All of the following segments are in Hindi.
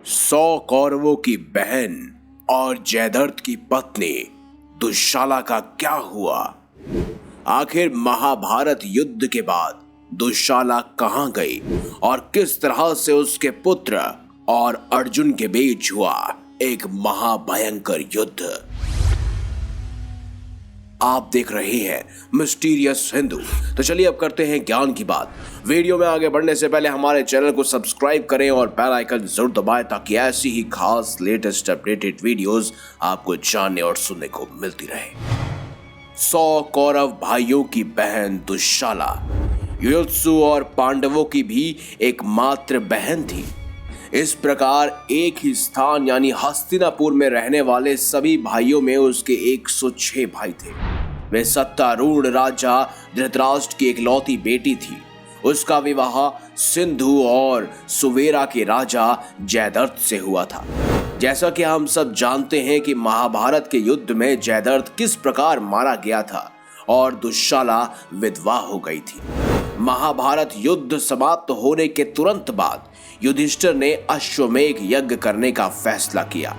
100 कौरवों की बहन और जयद्रथ की पत्नी दुश्शाला का क्या हुआ? आखिर महाभारत युद्ध के बाद दुश्शाला कहां गई और किस तरह से उसके पुत्र और अर्जुन के बीच हुआ एक महाभयंकर युद्ध? आप देख रहे हैं मिस्टीरियस हिंदू। तो चलिए अब करते हैं ज्ञान की बात। वीडियो में आगे बढ़ने से पहले हमारे चैनल को सब्सक्राइब करें और बेल आइकन जरूर दबाएं ताकि ऐसी ही खास लेटेस्ट अपडेटेड वीडियोस आपको जानने और सुनने को मिलती रहे। 100 कौरव भाइयों की बहन दुश्शाला युयुत्सु और पांडवों की भी एकमात्र बहन थी। इस प्रकार एक ही स्थान यानी हस्तिनापुर में रहने वाले सभी भाइयों में उसके 106 भाई थे। वे सत्तारूढ़ राजा धृतराष्ट्र की इकलौती बेटी थी। उसका विवाह सिंधु और सुवेरा के राजा जयद्रथ से हुआ था। जैसा कि हम सब जानते हैं कि महाभारत के युद्ध में जयद्रथ किस प्रकार मारा गया था और दुश्शाला विधवा हो गई थी। महाभारत युद्ध समाप्त होने के तुरंत बाद युधिष्ठिर ने अश्वमेध यज्ञ करने का फैसला किया।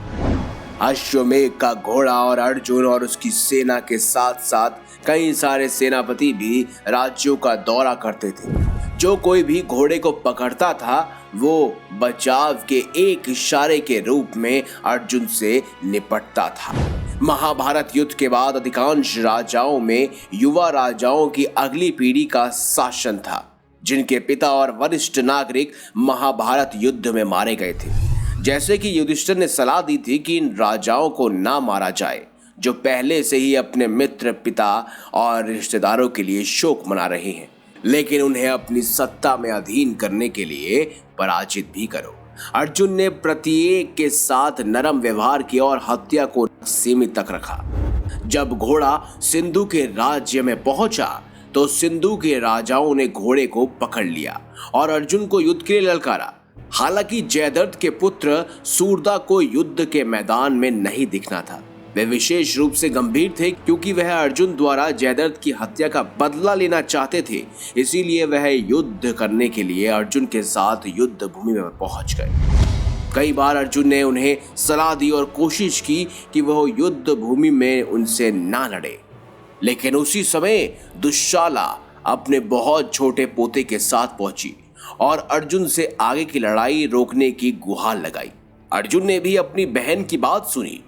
अश्वमेध का घोड़ा और अर्जुन और उसकी सेना के साथ साथ कई सारे सेनापति भी राज्यों का दौरा करते थे। जो कोई भी घोड़े को पकड़ता था वो बचाव के एक इशारे के रूप में अर्जुन से निपटता था। महाभारत युद्ध के बाद अधिकांश राजाओं में युवा राजाओं की अगली पीढ़ी का शासन था, जिनके पिता और वरिष्ठ नागरिक महाभारत युद्ध में मारे गए थे। जैसे कि युधिष्ठिर ने सलाह दी थी कि इन राजाओं को ना मारा जाए जो पहले से ही अपने मित्र, पिता और रिश्तेदारों के लिए शोक मना रहे हैं, लेकिन उन्हें अपनी सत्ता में अधीन करने के लिए पराजित भी करो। अर्जुन ने प्रत्येक के साथ नरम व्यवहार किया और हत्या को सीमित तक रखा। जब घोड़ा सिंधु के राज्य में पहुंचा तो सिंधु के राजाओं ने घोड़े को पकड़ लिया और अर्जुन को युद्ध के लिए ललकारा। हालांकि जयद्रथ के पुत्र सूरदा को युद्ध के मैदान में नहीं दिखना था। वे विशेष रूप से गंभीर थे क्योंकि वह अर्जुन द्वारा जयद्रथ की हत्या का बदला लेना चाहते थे। इसीलिए वह युद्ध करने के लिए अर्जुन के साथ युद्ध भूमि में पहुंच गए। कई बार अर्जुन ने उन्हें सलाह दी और कोशिश की कि वह युद्ध भूमि में उनसे ना लड़े, लेकिन उसी समय दुश्शाला अपने बहुत छोटे पोते के साथ पहुंची और अर्जुन से आगे की लड़ाई रोकने की गुहार लगाई। अर्जुन ने भी अपनी बहन की बात सुनी।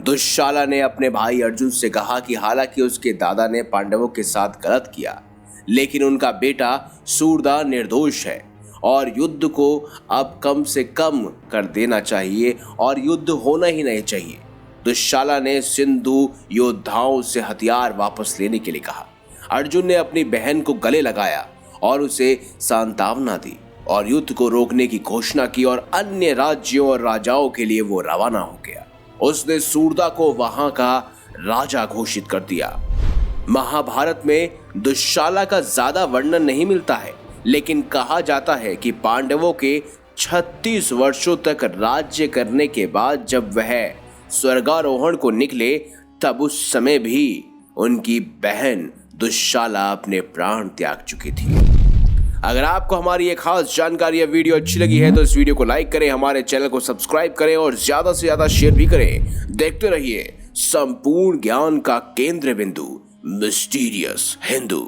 दुश्शाला ने अपने भाई अर्जुन से कहा कि हालांकि उसके दादा ने पांडवों के साथ गलत किया, लेकिन उनका बेटा सूरदा निर्दोष है और युद्ध को अब कम से कम कर देना चाहिए और युद्ध होना ही नहीं चाहिए। दुश्शाला ने सिंधु योद्धाओं से हथियार वापस लेने के लिए कहा। अर्जुन ने अपनी बहन को गले लगाया और उसे सांत्वना दी और युद्ध को रोकने की घोषणा की और अन्य राज्यों और राजाओं के लिए वो रवाना हो गया। उसने सूरदा को वहां का राजा घोषित कर दिया। महाभारत में दुश्शाला का ज्यादा वर्णन नहीं मिलता है, लेकिन कहा जाता है कि पांडवों के 36 वर्षों तक राज्य करने के बाद जब वह स्वर्गारोहण को निकले तब उस समय भी उनकी बहन दुश्शाला अपने प्राण त्याग चुकी थी। अगर आपको हमारी ये खास जानकारी या वीडियो अच्छी लगी है तो इस वीडियो को लाइक करें, हमारे चैनल को सब्सक्राइब करें और ज्यादा से ज्यादा शेयर भी करें। देखते रहिए संपूर्ण ज्ञान का केंद्र बिंदु मिस्टीरियस हिंदू।